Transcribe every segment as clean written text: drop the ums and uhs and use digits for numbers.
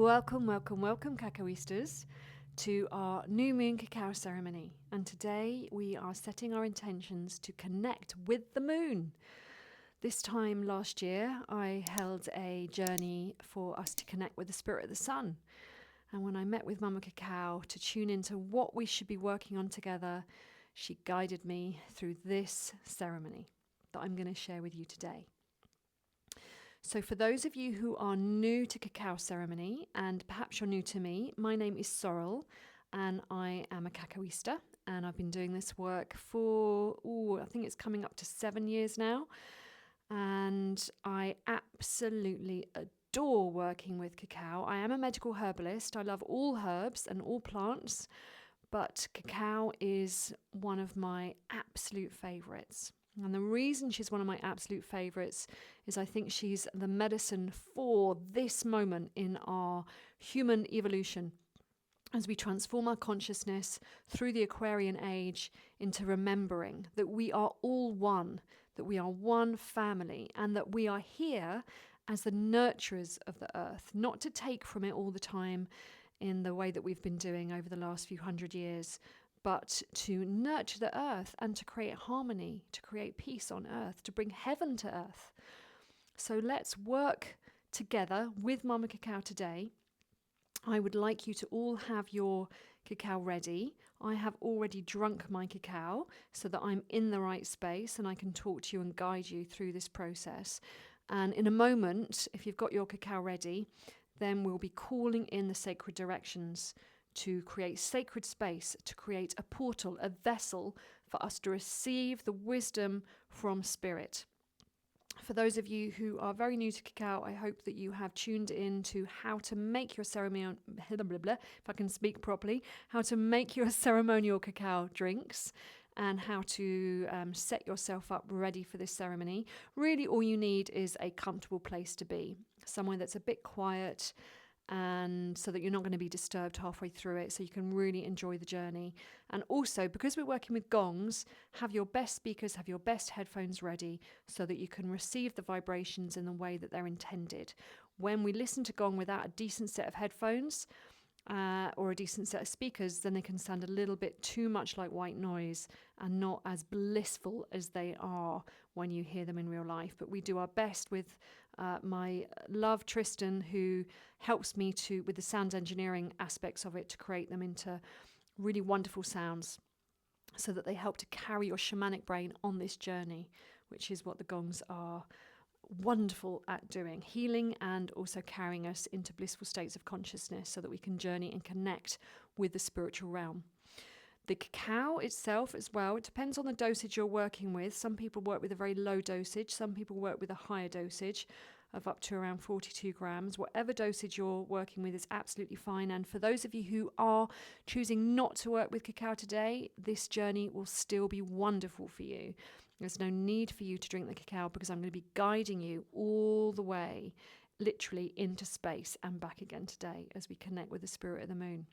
Welcome, welcome, welcome, Cacaoistas, to our new moon cacao ceremony. And today we are setting our intentions to connect with the moon. This time last year, I held a journey for us to connect with the spirit of the sun. And when I met with Mama Cacao to tune into what we should be working on together, she guided me through this ceremony that I'm going to share with you today. So for those of you who are new to cacao ceremony, and perhaps you're new to me, my name is Sorrel, and I am a cacaoista, and I've been doing this work for, I think it's coming up to 7 years now, and I absolutely adore working with cacao. I am a medical herbalist. I love all herbs and all plants, but cacao is one of my absolute favourites. And the reason she's one of my absolute favourites is I think she's the medicine for this moment in our human evolution as we transform our consciousness through the Aquarian age into remembering that we are all one, that we are one family, and that we are here as the nurturers of the earth, not to take from it all the time in the way that we've been doing over the last few hundred years, but to nurture the earth and to create harmony, to create peace on earth, to bring heaven to earth. So let's work together with Mama Cacao today. I would like you to all have your cacao ready. I have already drunk my cacao so that I'm in the right space and I can talk to you and guide you through this process. And in a moment, if you've got your cacao ready, then we'll be calling in the sacred directions to create sacred space, to create a portal, a vessel for us to receive the wisdom from spirit. For those of you who are very new to cacao, I hope that you have tuned in to how to make your ceremonial, if I can speak properly, how to make your ceremonial cacao drinks and how to set yourself up ready for this ceremony. Really, all you need is a comfortable place to be, somewhere that's a bit quiet, and so that you're not going to be disturbed halfway through it, so you can really enjoy the journey. And also, because we're working with gongs, have your best speakers, have your best headphones ready so that you can receive the vibrations in the way that they're intended. When we listen to gong without a decent set of headphones or a decent set of speakers, then they can sound a little bit too much like white noise and not as blissful as they are when you hear them in real life. But we do our best with my love Tristan, who helps me with the sound engineering aspects of it to create them into really wonderful sounds so that they help to carry your shamanic brain on this journey, which is what the gongs are wonderful at doing, healing and also carrying us into blissful states of consciousness so that we can journey and connect with the spiritual realm. The cacao itself as well, it depends on the dosage you're working with. Some people work with a very low dosage, some people work with a higher dosage of up to around 42 grams. Whatever dosage you're working with is absolutely fine. And for those of you who are choosing not to work with cacao today, this journey will still be wonderful for you. There's no need for you to drink the cacao because I'm going to be guiding you all the way, literally into space and back again today as we connect with the spirit of the moon.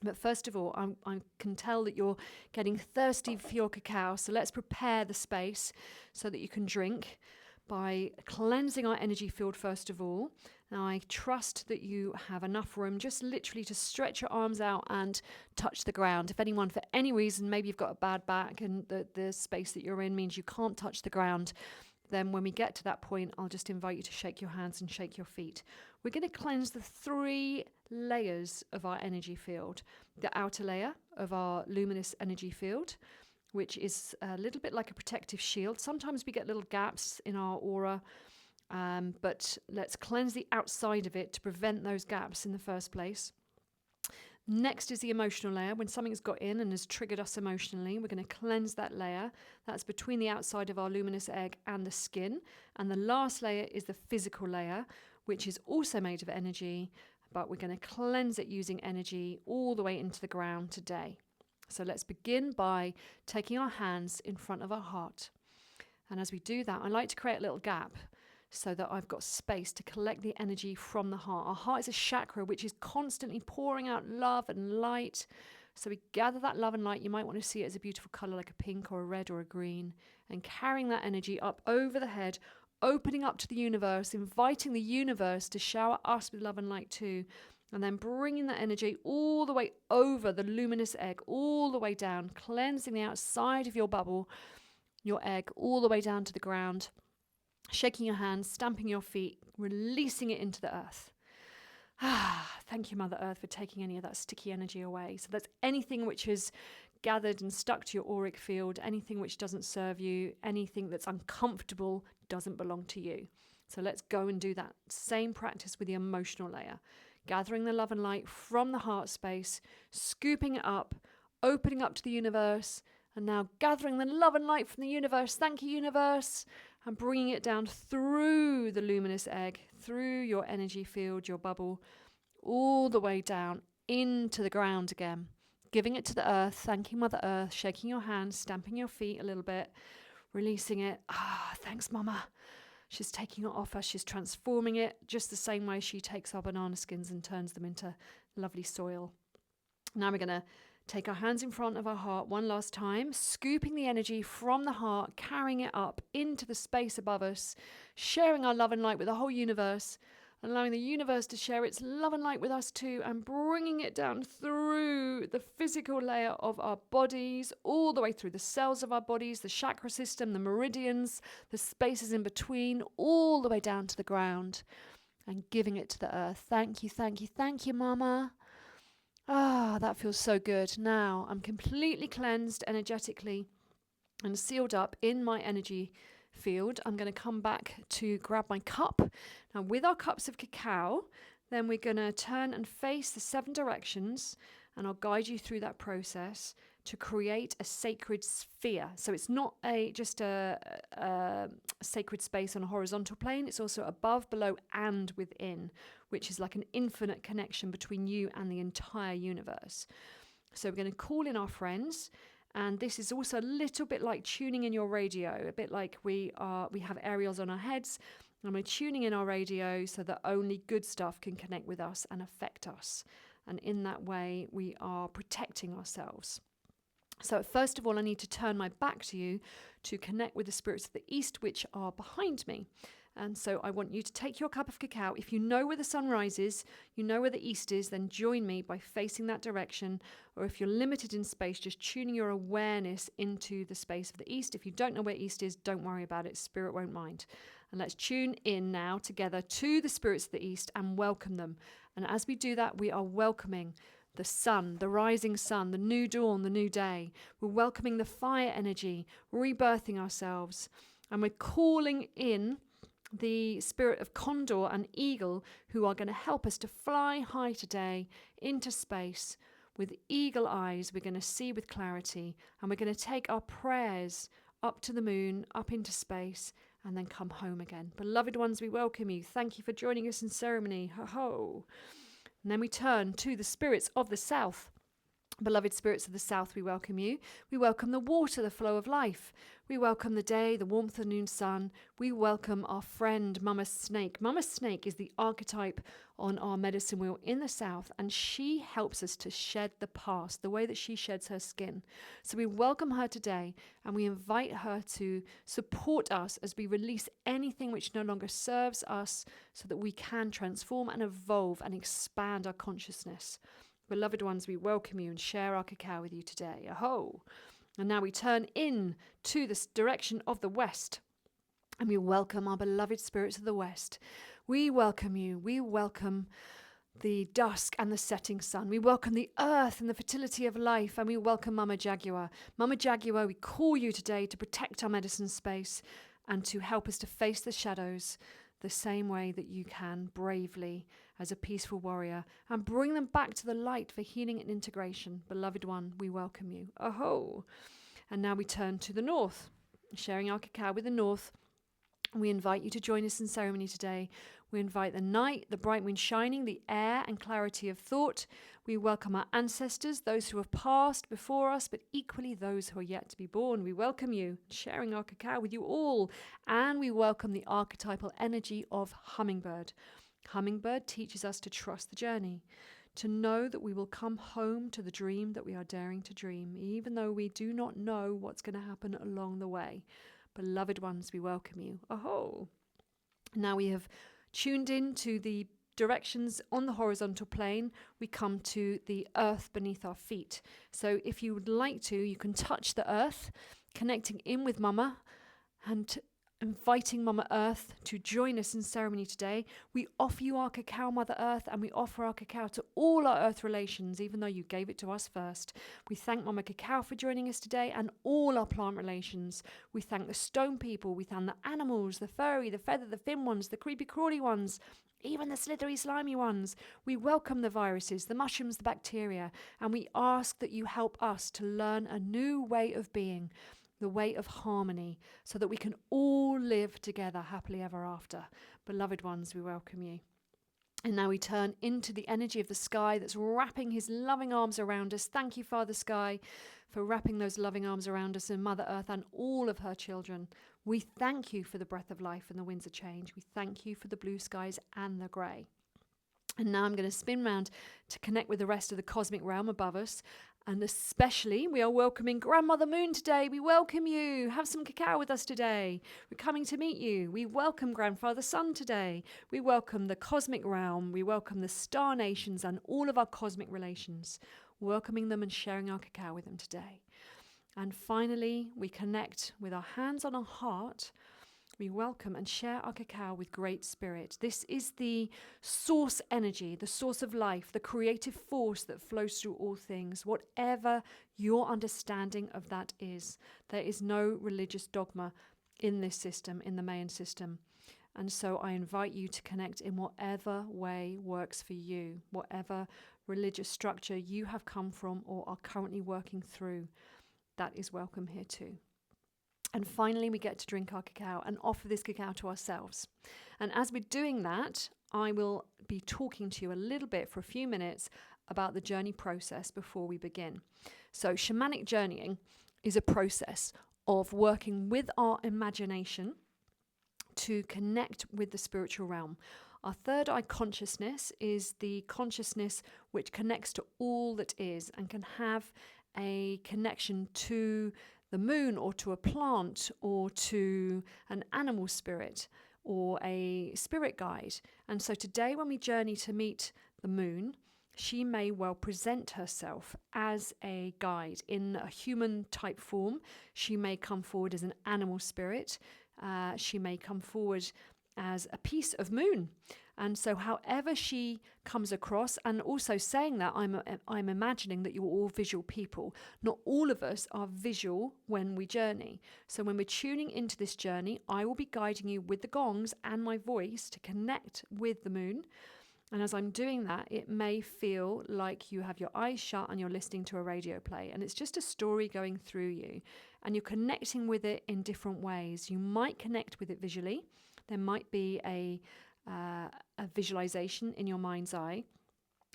But first of all, I can tell that you're getting thirsty for your cacao, so let's prepare the space so that you can drink by cleansing our energy field first of all. Now, I trust that you have enough room just literally to stretch your arms out and touch the ground. If anyone, for any reason, maybe you've got a bad back and the space that you're in means you can't touch the ground, then when we get to that point, I'll just invite you to shake your hands and shake your feet. We're going to cleanse the 3 layers of our energy field. The outer layer of our luminous energy field, which is a little bit like a protective shield. Sometimes we get little gaps in our aura, but let's cleanse the outside of it to prevent those gaps in the first place. Next is the emotional layer. When something's got in and has triggered us emotionally, we're going to cleanse that layer. That's between the outside of our luminous egg and the skin. And the last layer is the physical layer, which is also made of energy, but we're going to cleanse it using energy all the way into the ground today. So let's begin by taking our hands in front of our heart. And as we do that, I like to create a little gap so that I've got space to collect the energy from the heart. Our heart is a chakra which is constantly pouring out love and light. So we gather that love and light. You might want to see it as a beautiful color like a pink or a red or a green, and carrying that energy up over the head, opening up to the universe, inviting the universe to shower us with love and light too. And then bringing that energy all the way over the luminous egg, all the way down, cleansing the outside of your bubble, your egg, all the way down to the ground, shaking your hands, stamping your feet, releasing it into the earth. Thank you, Mother Earth, for taking any of that sticky energy away. So that's anything which is gathered and stuck to your auric field, anything which doesn't serve you, anything that's uncomfortable doesn't belong to you. So let's go and do that same practice with the emotional layer. Gathering the love and light from the heart space, scooping it up, opening up to the universe, and now gathering the love and light from the universe. Thank you, universe. And bringing it down through the luminous egg, through your energy field, your bubble, all the way down into the ground again. Giving it to the earth, thanking Mother Earth, shaking your hands, stamping your feet a little bit, releasing it. Thanks, Mama. She's taking it off us. She's transforming it just the same way she takes our banana skins and turns them into lovely soil. Now we're going to take our hands in front of our heart one last time, scooping the energy from the heart, carrying it up into the space above us, sharing our love and light with the whole universe, allowing the universe to share its love and light with us too, and bringing it down through the physical layer of our bodies, all the way through the cells of our bodies, the chakra system, the meridians, the spaces in between, all the way down to the ground, and giving it to the earth. Thank you, thank you, thank you, Mama. That feels so good. Now I'm completely cleansed energetically and sealed up in my energy field. I'm going to come back to grab my cup. Now with our cups of cacao, then we're going to turn and face the 7 directions, and I'll guide you through that process to create a sacred sphere. So it's not just a sacred space on a horizontal plane. It's also above, below, and within, which is like an infinite connection between you and the entire universe. So we're going to call in our friends. And this is also a little bit like tuning in your radio, a bit like we have aerials on our heads, and we're tuning in our radio so that only good stuff can connect with us and affect us. And in that way, we are protecting ourselves. So first of all, I need to turn my back to you to connect with the spirits of the east, which are behind me. And so I want you to take your cup of cacao. If you know where the sun rises, you know where the east is, then join me by facing that direction. Or if you're limited in space, just tuning your awareness into the space of the east. If you don't know where east is, don't worry about it. Spirit won't mind. And let's tune in now together to the spirits of the east and welcome them. And as we do that, we are welcoming the sun, the rising sun, the new dawn, the new day. We're welcoming the fire energy, rebirthing ourselves. And we're calling in the spirit of condor and eagle, who are going to help us to fly high today into space. With eagle eyes, we're going to see with clarity, and we're going to take our prayers up to the moon, up into space, and then come home again. Beloved ones, we welcome you. Thank you for joining us in ceremony. Ho-ho. And then we turn to the spirits of the south. Beloved spirits of the south, we welcome you. We welcome the water, the flow of life. We welcome the day, the warmth of the noon sun. We welcome our friend, Mama Snake. Mama Snake is the archetype on our medicine wheel in the south, and she helps us to shed the past, the way that she sheds her skin. So we welcome her today, and we invite her to support us as we release anything which no longer serves us, so that we can transform and evolve and expand our consciousness. Beloved ones, we welcome you and share our cacao with you today. Aho! And now we turn in to the direction of the west, and we welcome our beloved spirits of the west. We welcome you. We welcome the dusk and the setting sun. We welcome the earth and the fertility of life, and we welcome Mama Jaguar. Mama Jaguar, we call you today to protect our medicine space and to help us to face the shadows the same way that you can bravely as a peaceful warrior, and bring them back to the light for healing and integration. Beloved one, we welcome you. Aho! And now we turn to the north, sharing our cacao with the north. We invite you to join us in ceremony today. We invite the night, the bright moon shining, the air and clarity of thought. We welcome our ancestors, those who have passed before us, but equally those who are yet to be born. We welcome you, sharing our cacao with you all. And we welcome the archetypal energy of hummingbird. Hummingbird teaches us to trust the journey, to know that we will come home to the dream that we are daring to dream, even though we do not know what's going to happen along the way. Beloved ones, we welcome you. Aho! Now we have tuned in to the directions on the horizontal plane. We come to the earth beneath our feet. So if you would like to, you can touch the earth, connecting in with Mama and inviting Mama Earth to join us in ceremony today. We offer you our cacao, Mother Earth, and we offer our cacao to all our earth relations, even though you gave it to us first. We thank Mama Cacao for joining us today and all our plant relations. We thank the stone people, we thank the animals, the furry, the feather, the thin ones, the creepy crawly ones, even the slithery slimy ones. We welcome the viruses, the mushrooms, the bacteria, and we ask that you help us to learn a new way of being, the way of harmony, so that we can all live together happily ever after. Beloved ones, we welcome you. And now we turn into the energy of the sky that's wrapping his loving arms around us. Thank you, Father Sky, for wrapping those loving arms around us and Mother Earth and all of her children. We thank you for the breath of life and the winds of change. We thank you for the blue skies and the grey. And now I'm going to spin round to connect with the rest of the cosmic realm above us. And especially, we are welcoming Grandmother Moon today. We welcome you. Have some cacao with us today. We're coming to meet you. We welcome Grandfather Sun today. We welcome the cosmic realm. We welcome the star nations and all of our cosmic relations, welcoming them and sharing our cacao with them today. And finally, we connect with our hands on our heart. We welcome and share our cacao with Great Spirit. This is the source energy, the source of life, the creative force that flows through all things, whatever your understanding of that is. There is no religious dogma in this system, in the Mayan system. And so I invite you to connect in whatever way works for you, whatever religious structure you have come from or are currently working through. That is welcome here too. And finally, we get to drink our cacao and offer this cacao to ourselves. And as we're doing that, I will be talking to you a little bit for a few minutes about the journey process before we begin. So shamanic journeying is a process of working with our imagination to connect with the spiritual realm. Our third eye consciousness is the consciousness which connects to all that is and can have a connection to the moon or to a plant or to an animal spirit or a spirit guide. And so today when we journey to meet the moon, she may well present herself as a guide in a human type form. She may come forward as an animal spirit. She may come forward as a piece of moon. And so however she comes across, and also saying that, I'm imagining that you're all visual people. Not all of us are visual when we journey. So when we're tuning into this journey, I will be guiding you with the gongs and my voice to connect with the moon. And as I'm doing that, it may feel like you have your eyes shut and you're listening to a radio play. And it's just a story going through you. And you're connecting with it in different ways. You might connect with it visually. There might be a visualization in your mind's eye.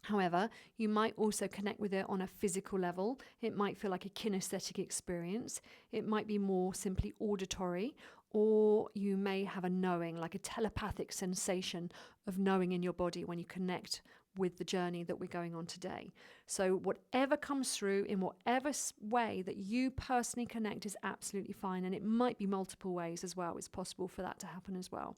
However, you might also connect with it on a physical level. It might feel like a kinesthetic experience. It might be more simply auditory, or you may have a knowing, like a telepathic sensation of knowing in your body when you connect with the journey that we're going on today. So whatever comes through in whatever way that you personally connect is absolutely fine. And it might be multiple ways as well. It's possible for that to happen as well.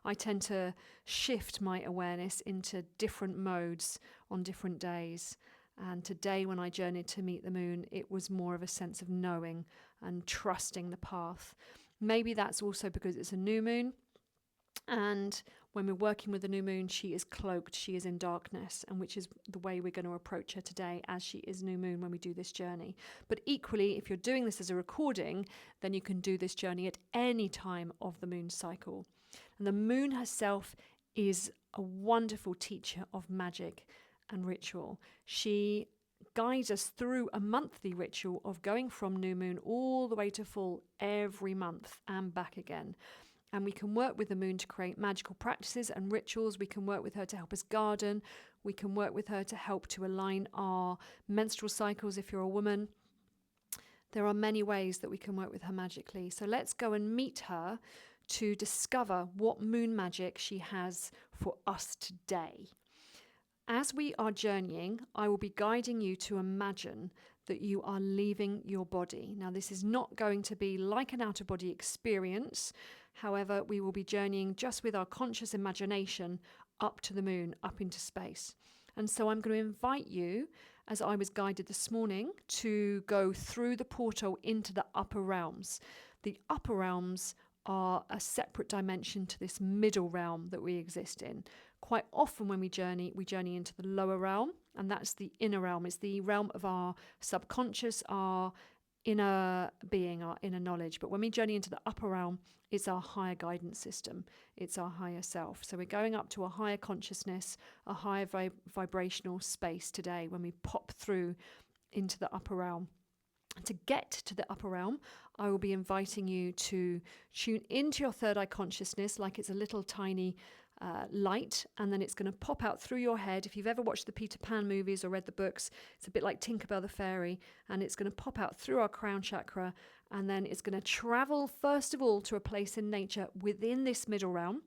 I tend to shift my awareness into different modes on different days. And today when I journeyed to meet the moon, it was more of a sense of knowing and trusting the path. Maybe that's also because it's a new moon. And when we're working with the new moon, she is cloaked, she is in darkness, and which is the way we're going to approach her today, as she is new moon when we do this journey. But equally, if you're doing this as a recording, then you can do this journey at any time of the moon cycle. And the moon herself is a wonderful teacher of magic and ritual. She guides us through a monthly ritual of going from new moon all the way to full every month and back again. And we can work with the moon to create magical practices and rituals. We can work with her to help us garden. We can work with her to help to align our menstrual cycles if you're a woman. There are many ways that we can work with her magically. So let's go and meet her to discover what moon magic she has for us today. As we are journeying, I will be guiding you to imagine that you are leaving your body. Now, this is not going to be like an out-of-body experience. However, we will be journeying just with our conscious imagination up to the moon, up into space. And so I'm going to invite you, as I was guided this morning, to go through the portal into the upper realms. The upper realms are a separate dimension to this middle realm that we exist in. Quite often when we journey into the lower realm, and that's the inner realm. It's the realm of our subconscious, our inner being, our inner knowledge. But when we journey into the upper realm, it's our higher guidance system. It's our higher self. So we're going up to a higher consciousness, a higher vibrational space today when we pop through into the upper realm. To get to the upper realm, I will be inviting you to tune into your third eye consciousness like it's a little tiny light, and then it's going to pop out through your head. If you've ever watched the Peter Pan movies or read the books, it's a bit like Tinkerbell the Fairy, and it's going to pop out through our crown chakra, and then it's going to travel first of all to a place in nature within this middle realm.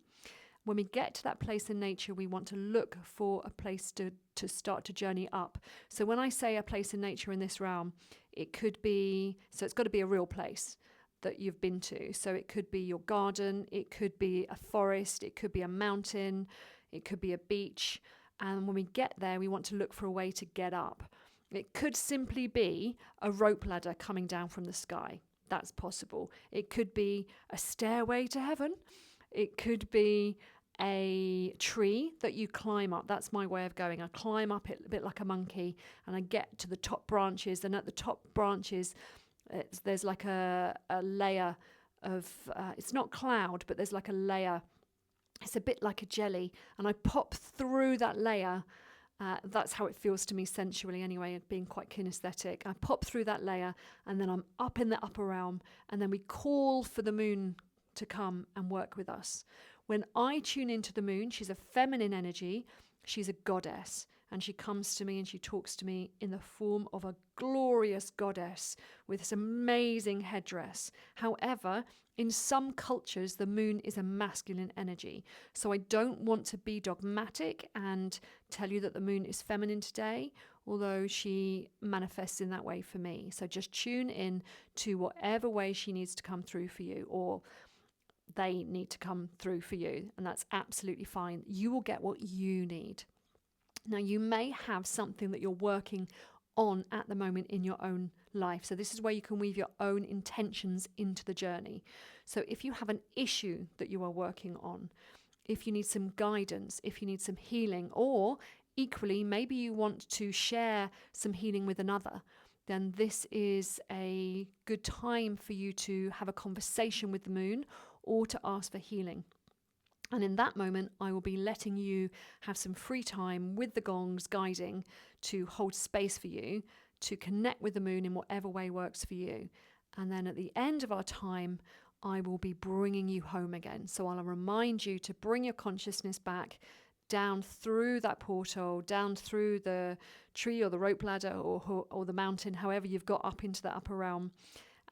When we get to that place in nature, we want to look for a place to start to journey up. So when I say a place in nature in this realm, it could be, so it's got to be a real place that you've been to. So it could be your garden, it could be a forest, it could be a mountain, it could be a beach. And when we get there, we want to look for a way to get up. It could simply be a rope ladder coming down from the sky. That's possible. It could be a stairway to heaven. It could be a tree that you climb up. That's my way of going. I climb up it a bit like a monkey, and I get to the top branches. And at the top branches, there's like a layer of, it's not cloud, but there's like a layer. It's a bit like a jelly. And I pop through that layer. That's how it feels to me sensually anyway, being quite kinesthetic. I pop through that layer, and then I'm up in the upper realm. And then we call for the moon to come and work with us. When I tune into the moon, she's a feminine energy. She's a goddess, and she comes to me and she talks to me in the form of a glorious goddess with this amazing headdress. However, in some cultures, the moon is a masculine energy. So I don't want to be dogmatic and tell you that the moon is feminine today, although she manifests in that way for me. So just tune in to whatever way she needs to come through for you, or they need to come through for you, and that's absolutely fine. You will get what you need. Now, you may have something that you're working on at the moment in your own life. So this is where you can weave your own intentions into the journey. So if you have an issue that you are working on, if you need some guidance, if you need some healing, or equally, maybe you want to share some healing with another, then this is a good time for you to have a conversation with the moon or to ask for healing. And in that moment, I will be letting you have some free time with the gongs guiding to hold space for you, to connect with the moon in whatever way works for you. And then at the end of our time, I will be bringing you home again. So I'll remind you to bring your consciousness back down through that portal, down through the tree or the rope ladder or the mountain, however you've got up into the upper realm,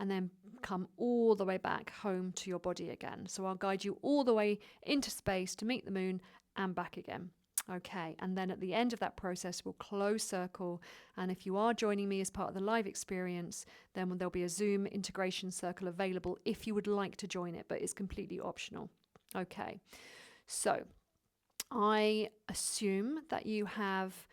and then come all the way back home to your body again. So I'll guide you all the way into space to meet the moon and back again. Okay, and then at the end of that process, we'll close circle. And if you are joining me as part of the live experience, then there'll be a Zoom integration circle available if you would like to join it, but it's completely optional. Okay, so I assume that you have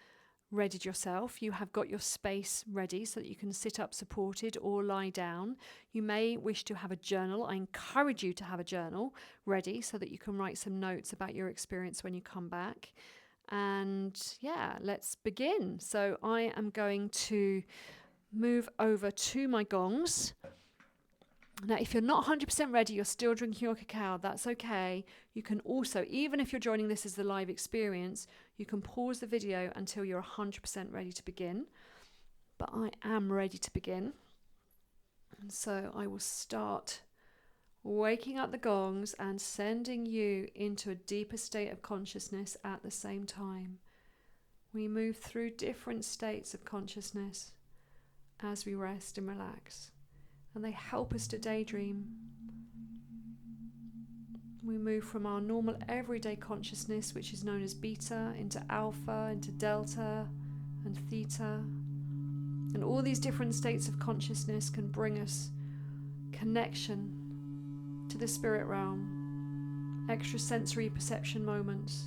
readied yourself. You have got your space ready so that you can sit up supported or lie down. You may wish to have a journal. I encourage you to have a journal ready so that you can write some notes about your experience when you come back. And yeah, let's begin. So I am going to move over to my gongs. Now, if you're not 100% ready, you're still drinking your cacao, that's okay. You can also, even if you're joining this as the live experience, you can pause the video until you're 100% ready to begin. But I am ready to begin. And so I will start waking up the gongs and sending you into a deeper state of consciousness at the same time. We move through different states of consciousness as we rest and relax. And they help us to daydream. We move from our normal everyday consciousness, which is known as beta, into alpha, into delta and theta. And all these different states of consciousness can bring us connection to the spirit realm, extrasensory perception moments.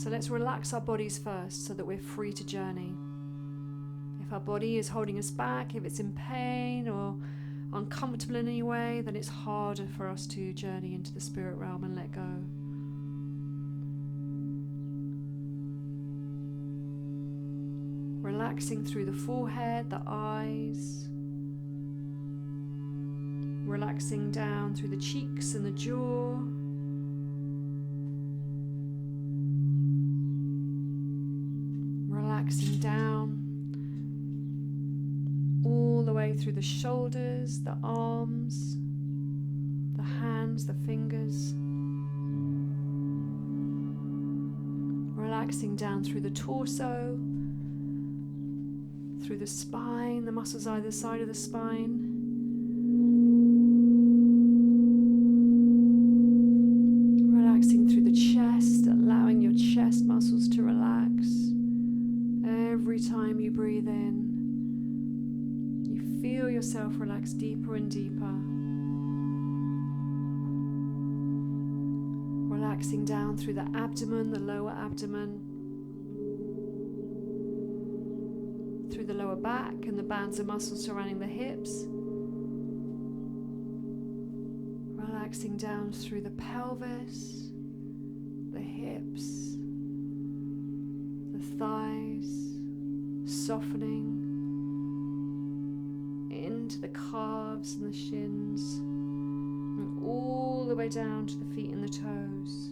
So let's relax our bodies first so that we're free to journey. If our body is holding us back, if it's in pain or uncomfortable in any way, then it's harder for us to journey into the spirit realm and let go. Relaxing through the forehead, the eyes. Relaxing down through the cheeks and the jaw. Relaxing down all the way through the shoulders, the arms, the hands, the fingers. Relaxing down through the torso, through the spine, the muscles either side of the spine. Relaxing through the chest, allowing your chest muscles to relax. Every time you breathe in, you feel yourself relax deeper and deeper. Relaxing down through the abdomen, the lower abdomen, through the lower back and the bands of muscles surrounding the hips. Relaxing down through the pelvis, the hips, the thighs, softening into the calves and the shins, and all the way down to the feet and the toes.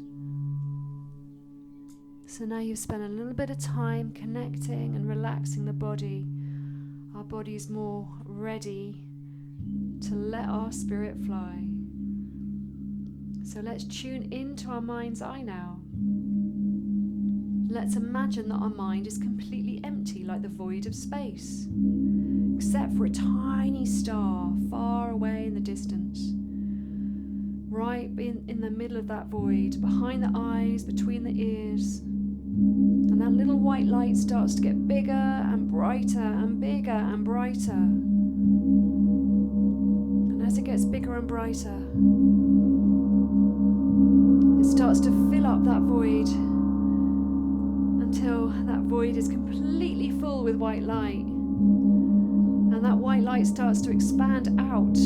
So now you've spent a little bit of time connecting and relaxing the body. Our body's more ready to let our spirit fly. So let's tune into our mind's eye now. Let's imagine that our mind is completely empty, like the void of space, except for a tiny star far away in the distance. Right in the middle of that void, behind the eyes, between the ears. And that little white light starts to get bigger and brighter and bigger and brighter. And as it gets bigger and brighter, it starts to fill up that void until that void is completely full with white light. And that white light starts to expand out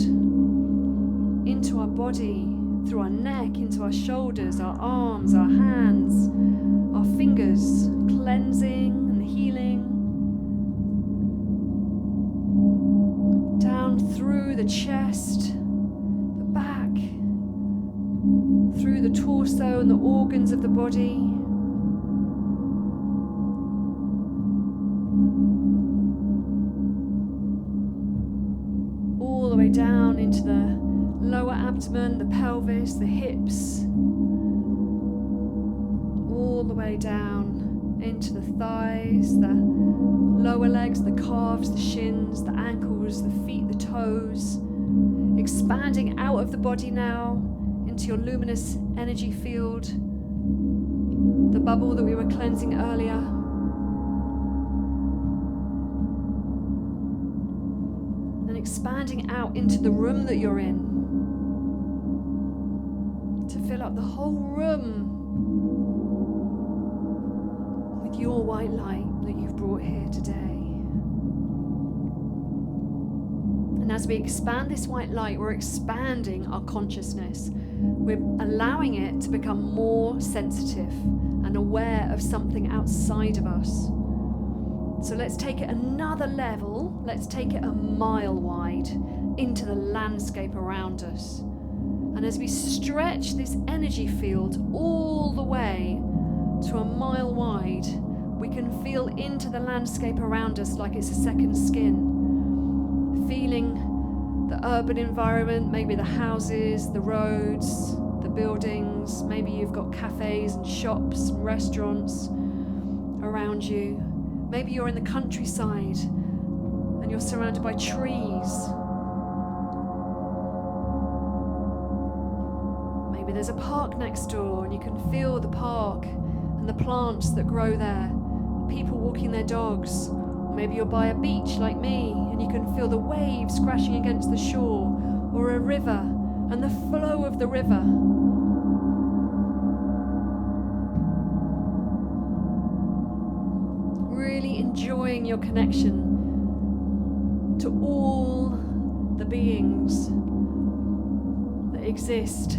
into our body, through our neck, into our shoulders, our arms, our hands, our fingers, cleansing and healing. Down through the chest, the back, through the torso and the organs of the body. All the way down into the lower abdomen, the pelvis, the hips. All the way down into the thighs, the lower legs, the calves, the shins, the ankles, the feet, the toes. Expanding out of the body now into your luminous energy field, the bubble that we were cleansing earlier. And expanding out into the room that you're in, to fill up the whole room with your white light that you've brought here today. And as we expand this white light, we're expanding our consciousness. We're allowing it to become more sensitive and aware of something outside of us. So let's take it another level. Let's take it a mile wide into the landscape around us. And as we stretch this energy field all the way to a mile wide, we can feel into the landscape around us like it's a second skin. Feeling the urban environment, maybe the houses, the roads, the buildings. Maybe you've got cafes and shops and restaurants around you. Maybe you're in the countryside and you're surrounded by trees. Maybe there's a park next door and you can feel the park and the plants that grow there, people walking their dogs. Or maybe you're by a beach like me and you can feel the waves crashing against the shore, or a river and the flow of the river. Really enjoying your connection to all the beings that exist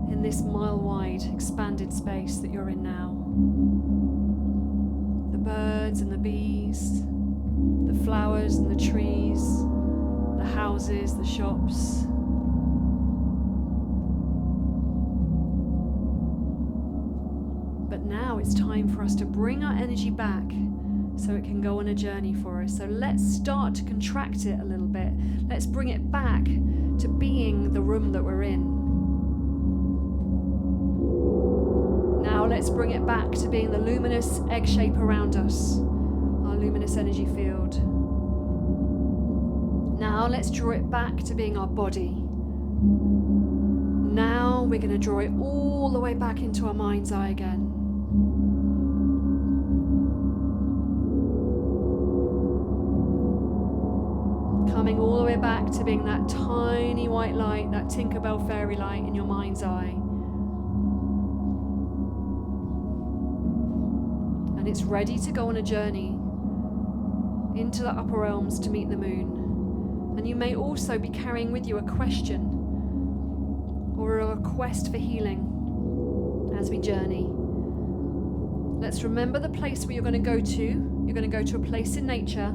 in this mile-wide expanded space that you're in now. The birds and the bees, the flowers and the trees, the houses, the shops. But now it's time for us to bring our energy back so it can go on a journey for us. So let's start to contract it a little bit. Let's bring it back to being the room that we're in. Now let's bring it back to being the luminous egg shape around us, our luminous energy field. Now let's draw it back to being our body. Now we're going to draw it all the way back into our mind's eye again. Coming all the way back to being that tiny white light, that Tinkerbell fairy light in your mind's eye. And it's ready to go on a journey into the upper realms to meet the moon. And you may also be carrying with you a question or a request for healing as we journey. Let's remember the place where you're going to go to. You're going to go to a place in nature,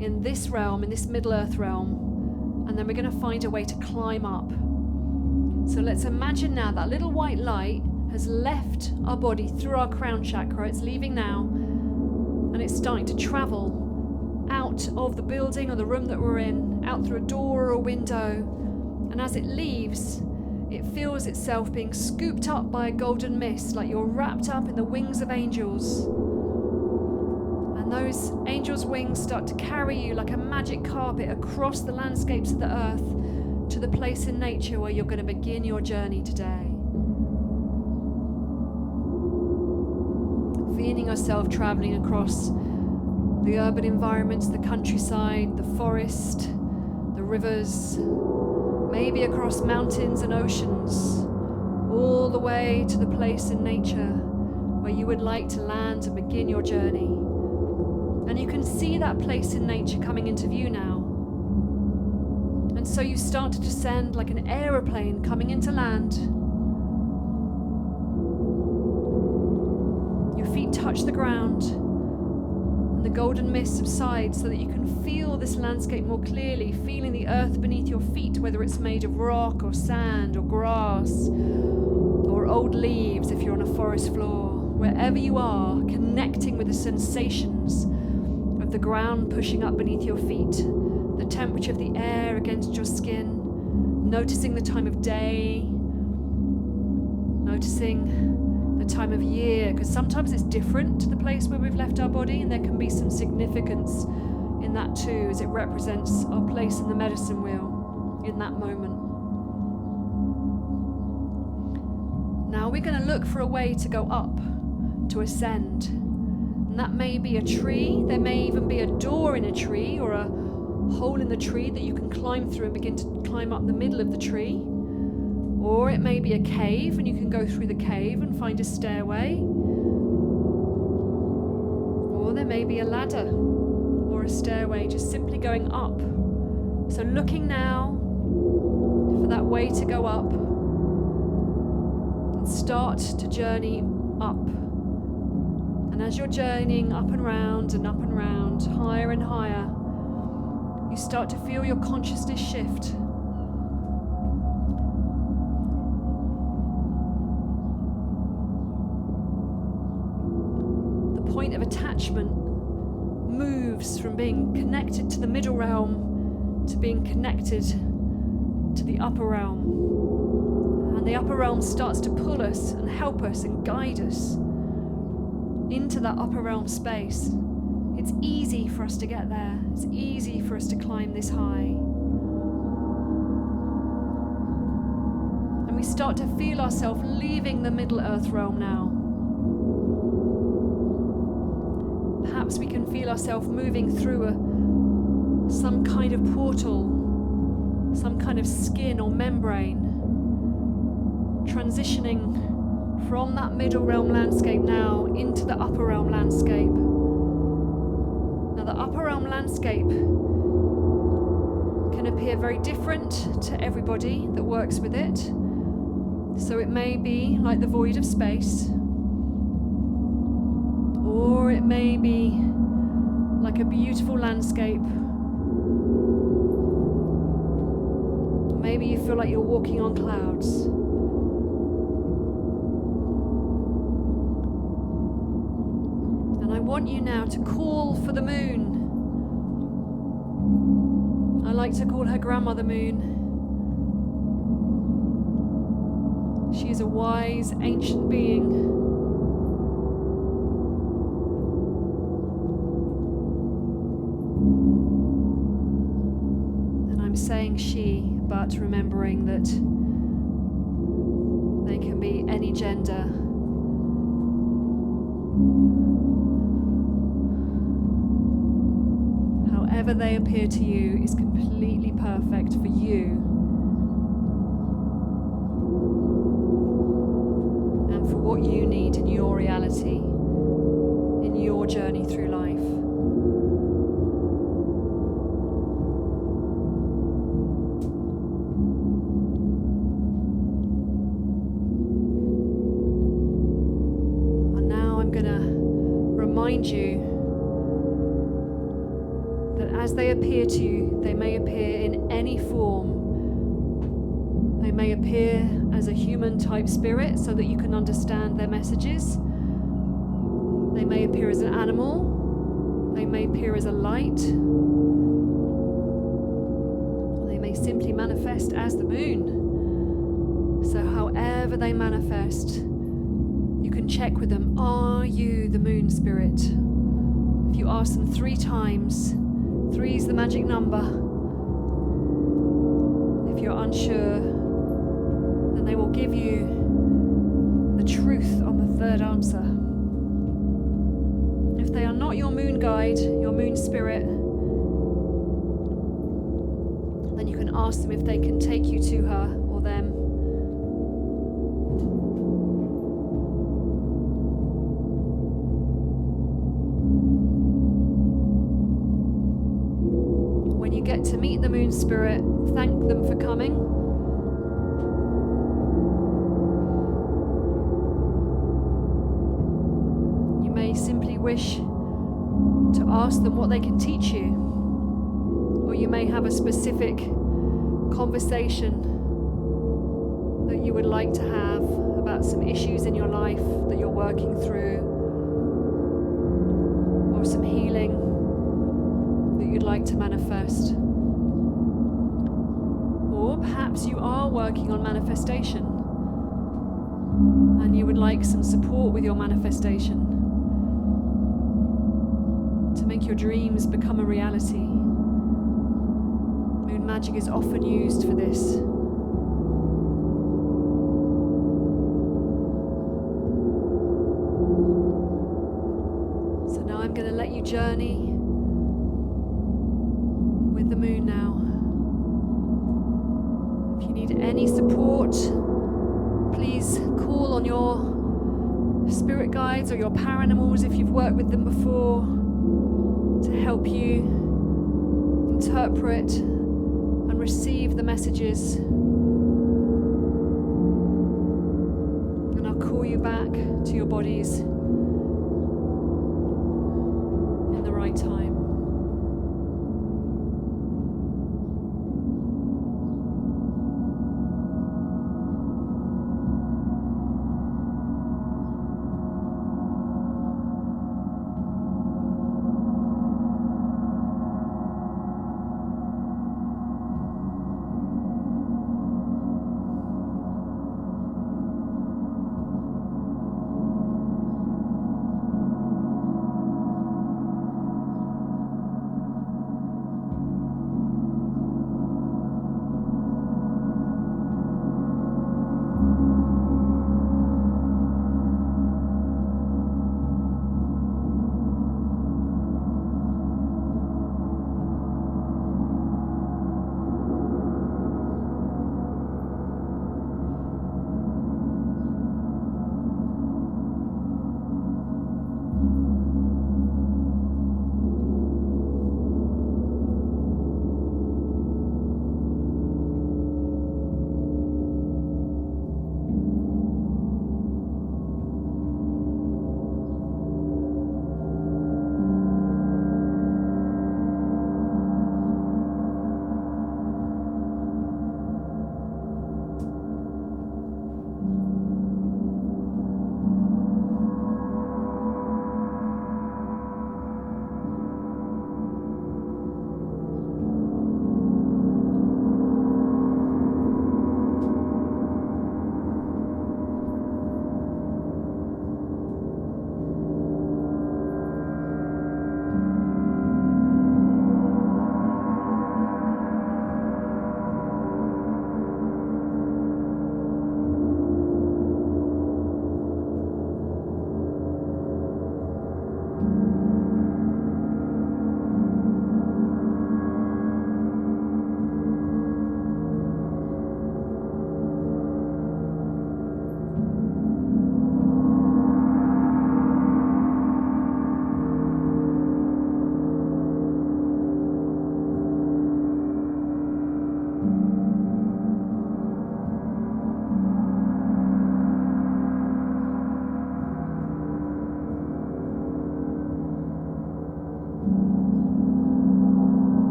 in this realm, in this Middle Earth realm, and then we're going to find a way to climb up. So let's imagine now that little white light has left our body through our crown chakra. It's leaving now, and it's starting to travel out of the building or the room that we're in, out through a door or a window, and as it leaves, it feels itself being scooped up by a golden mist, like you're wrapped up in the wings of angels. And those angels' wings start to carry you like a magic carpet across the landscapes of the earth to the place in nature where you're going to begin your journey today. Feeling yourself traveling across the urban environments, the countryside, the forest, the rivers, maybe across mountains and oceans, all the way to the place in nature where you would like to land and begin your journey. And you can see that place in nature coming into view now. And so you start to descend like an aeroplane coming into land. Your feet touch the ground, and the golden mist subsides so that you can feel this landscape more clearly, feeling the earth beneath your feet, whether it's made of rock or sand or grass or old leaves if you're on a forest floor. Wherever you are, connecting with the sensations of the ground pushing up beneath your feet, the temperature of the air against your skin, noticing the time of day, noticing the time of year, because sometimes it's different to the place where we've left our body, and there can be some significance in that too, as it represents our place in the medicine wheel in that moment. Now we're going to look for a way to go up, to ascend. And that may be a tree, there may even be a door in a tree or a hole in the tree that you can climb through and begin to climb up the middle of the tree. Or it may be a cave and you can go through the cave and find a stairway. Or there may be a ladder or a stairway just simply going up. So looking now for that way to go up and start to journey up. And as you're journeying up and round, higher and higher, you start to feel your consciousness shift. The point of attachment moves from being connected to the middle realm to being connected to the upper realm. And the upper realm starts to pull us and help us and guide us into that upper realm space. It's easy for us to get there. It's easy for us to climb this high. And we we start to feel ourselves leaving the Middle Earth realm now. Perhaps we can feel ourselves moving through some kind of portal, some kind of skin or membrane, transitioning from that middle realm landscape now into the upper realm landscape. Now, the upper realm landscape can appear very different to everybody that works with it. So it may be like the void of space, or it may be like a beautiful landscape. Maybe you feel like you're walking on clouds. And I want you now to call for the moon. I like to call her Grandmother Moon. She is a wise, ancient being. And I'm saying she, but remembering that they can be any gender. However they appear to you is completely perfect for you and for what you need in your reality, in your journey through life. And now I'm going to remind you that as they appear to you, they may appear in any form. They may appear as a human type spirit so that you can understand their messages. They may appear as an animal. They may appear as a light. They may simply manifest as the moon. So however they manifest, you can check with them, are you the moon spirit? If you ask them 3 times, 3 is the magic number. If you're unsure, then they will give you the truth on the 3rd answer. If they are not your moon guide, your moon spirit, then you can ask them if they can take you to her or them. When you get to meet the moon spirit, thank them for coming. You may simply wish to ask them what they can teach you, or you may have a specific conversation that you would like to have about some issues in your life that you're working through, or some healing that you'd like to manifest. Or perhaps you are working on manifestation and you would like some support with your manifestation to make your dreams become a reality. Moon magic is often used for this. So now I'm going to let you journey with the moon now. If you need any support, please call on your spirit guides or your paranimals if you've worked with them before to help you interpret and receive the messages. And I'll call you back to your bodies in the right time.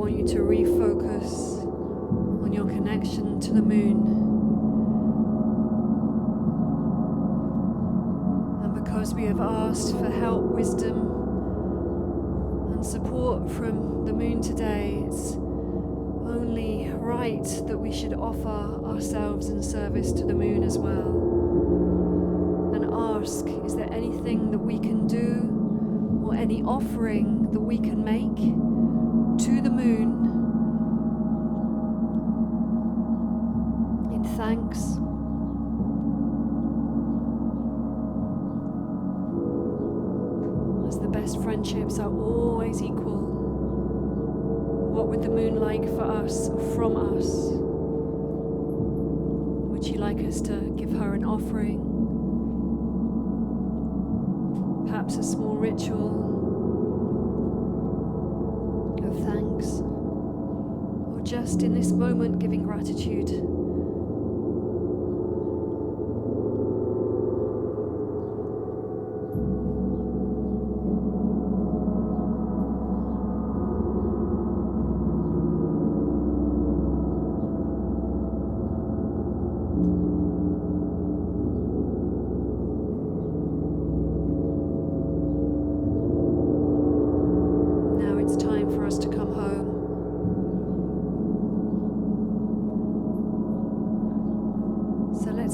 want you to refocus on your connection to the moon. And because we have asked for help, wisdom, and support from the moon today, it's only right that we should offer ourselves in service to the moon as well. And ask, is there anything that we can do, or any offering that we can make to the moon in thanks, as the best friendships are always equal. What would the moon like for us, from us? Would she like us to give her an offering? Perhaps a small ritual of thanks, or just in this moment giving gratitude.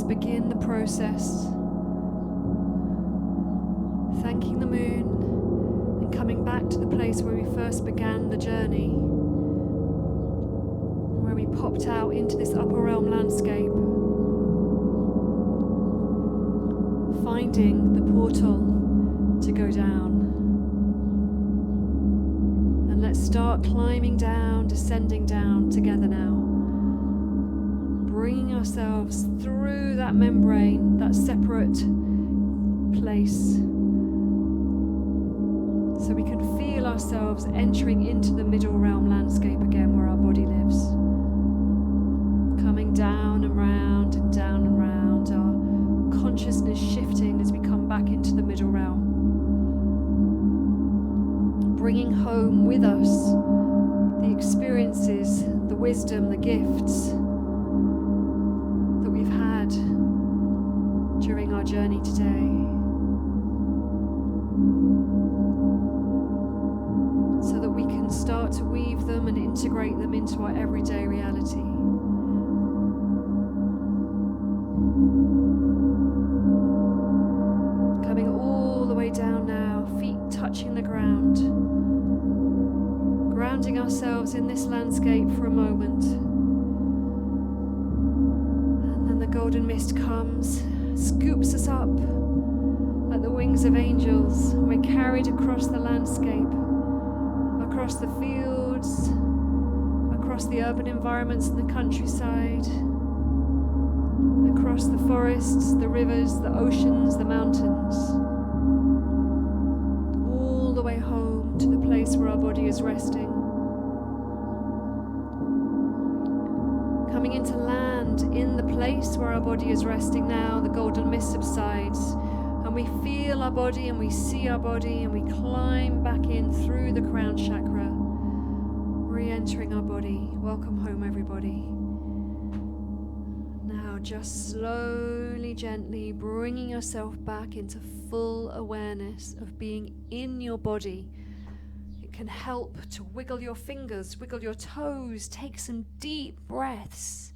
Begin the process, thanking the moon and coming back to the place where we first began the journey, where we popped out into this upper realm landscape, finding the portal to go down. And let's start climbing down, descending down together now. Bringing ourselves through that membrane, that separate place, so we can feel ourselves entering into the middle realm landscape again, where our body lives. Coming down and round and down and round, our consciousness shifting as we come back into the middle realm. Bringing home with us the experiences, the wisdom, the gifts that we've had during our journey today, so that we can start to weave them and integrate them into our everyday reality. Coming all the way down now, feet touching the ground, grounding ourselves in this landscape for a moment. The golden mist comes, scoops us up like the wings of angels, and we're carried across the landscape, across the fields, across the urban environments and the countryside, across the forests, the rivers, the oceans, the mountains, all the way home to the place where our body is resting. Coming into land in the place where our body is resting now, the golden mist subsides, and we feel our body and we see our body, and we climb back in through the crown chakra, re-entering our body. Welcome home, everybody. Now just slowly, gently bringing yourself back into full awareness of being in your body. Can help to wiggle your fingers, wiggle your toes, take some deep breaths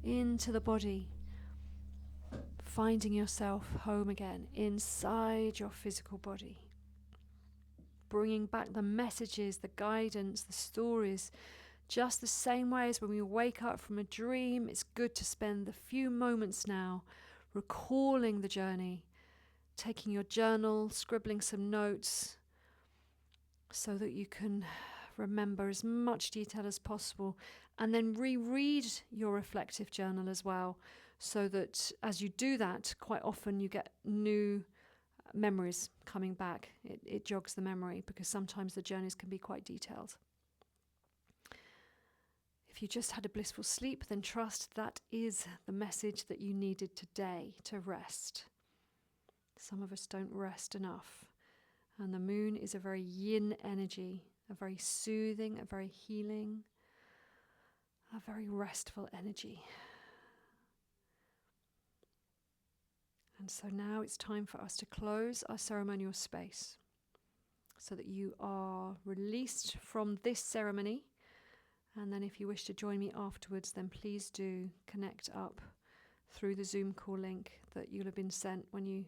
into the body, finding yourself home again inside your physical body, bringing back the messages, the guidance, the stories, just the same way as when we wake up from a dream. It's good to spend the few moments now recalling the journey, taking your journal, scribbling some notes, so that you can remember as much detail as possible, and then reread your reflective journal as well, so that as you do that, quite often you get new memories coming back. It jogs the memory, because sometimes the journeys can be quite detailed. If you just had a blissful sleep, then trust that is the message that you needed today, to rest. Some of us don't rest enough. And the moon is a very yin energy, a very soothing, a very healing, a very restful energy. And so now it's time for us to close our ceremonial space so that you are released from this ceremony. And then if you wish to join me afterwards, then please do connect up through the Zoom call link that you'll have been sent when you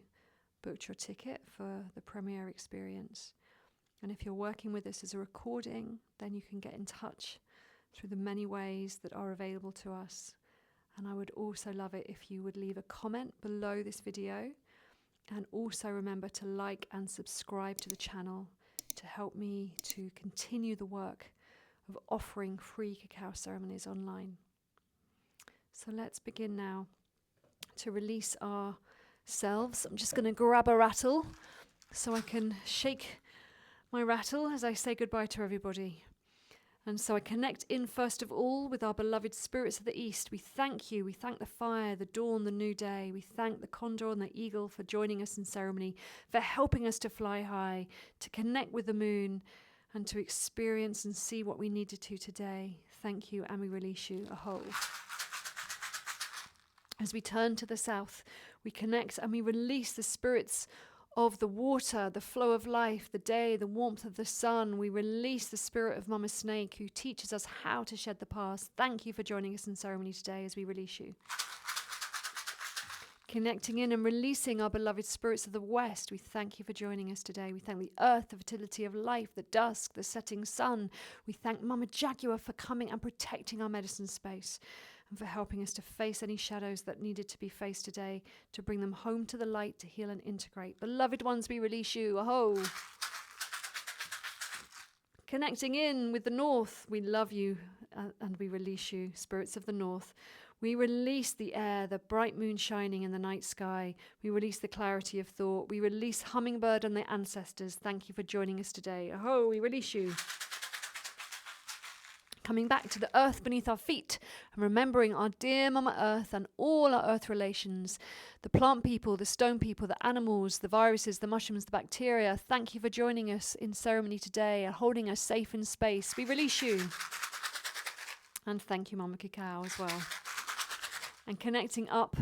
booked your ticket for the premiere experience. And if you're working with this as a recording, then you can get in touch through the many ways that are available to us. And I would also love it if you would leave a comment below this video, and also remember to like and subscribe to the channel to help me to continue the work of offering free cacao ceremonies online. So let's begin now to release ourselves. I'm just going to grab a rattle so I can shake my rattle as I say goodbye to everybody. And so I connect in first of all with our beloved spirits of the East. We thank you. We thank the fire, the dawn, the new day. We thank the condor and the eagle for joining us in ceremony, for helping us to fly high, to connect with the moon, and to experience and see what we needed to today. Thank you, and we release you. Aho. As we turn to the south, we connect and we release the spirits of the water, the flow of life, the day, the warmth of the sun. We release the spirit of Mama Snake, who teaches us how to shed the past. Thank you for joining us in ceremony today as we release you. Connecting in and releasing our beloved spirits of the West, we thank you for joining us today. We thank the earth, the fertility of life, the dusk, the setting sun. We thank Mama Jaguar for coming and protecting our medicine space, and for helping us to face any shadows that needed to be faced today, to bring them home to the light, to heal and integrate. Beloved ones, we release you. Aho! Connecting in with the north, we love you and we release you. Spirits of the north, we release the air, the bright moon shining in the night sky. We release the clarity of thought. We release hummingbird and their ancestors. Thank you for joining us today. Aho! We release you. Coming back to the earth beneath our feet and remembering our dear Mama Earth and all our earth relations, the plant people, the stone people, the animals, the viruses, the mushrooms, the bacteria. Thank you for joining us in ceremony today and holding us safe in space. We release you. And thank you, Mama Cacao, as well. And connecting up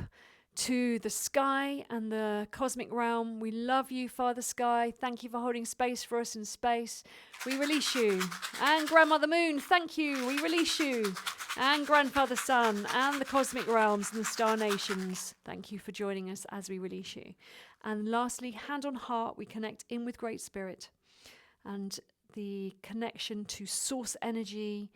to the sky and the cosmic realm. We love you, Father Sky. Thank you for holding space for us in space. We release you. And Grandmother Moon, thank you. We release you. And Grandfather Sun and the cosmic realms and the star nations. Thank you for joining us as we release you. And lastly, hand on heart, we connect in with Great Spirit and the connection to source energy,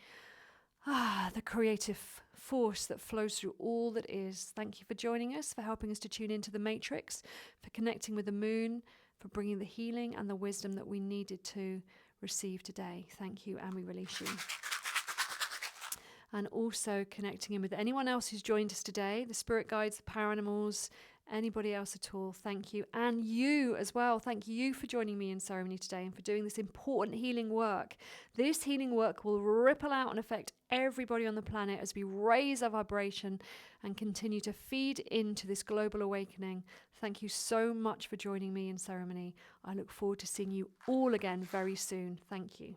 the creative force that flows through all that is. Thank you for joining us, for helping us to tune into the matrix, for connecting with the moon, for bringing the healing and the wisdom that we needed to receive today. Thank you, and we release you. And also connecting in with anyone else who's joined us today, the spirit guides, the power animals, anybody else at all. Thank you. And you as well. Thank you for joining me in ceremony today and for doing this important healing work. This healing work will ripple out and affect everybody on the planet as we raise our vibration and continue to feed into this global awakening. Thank you so much for joining me in ceremony. I look forward to seeing you all again very soon. Thank you.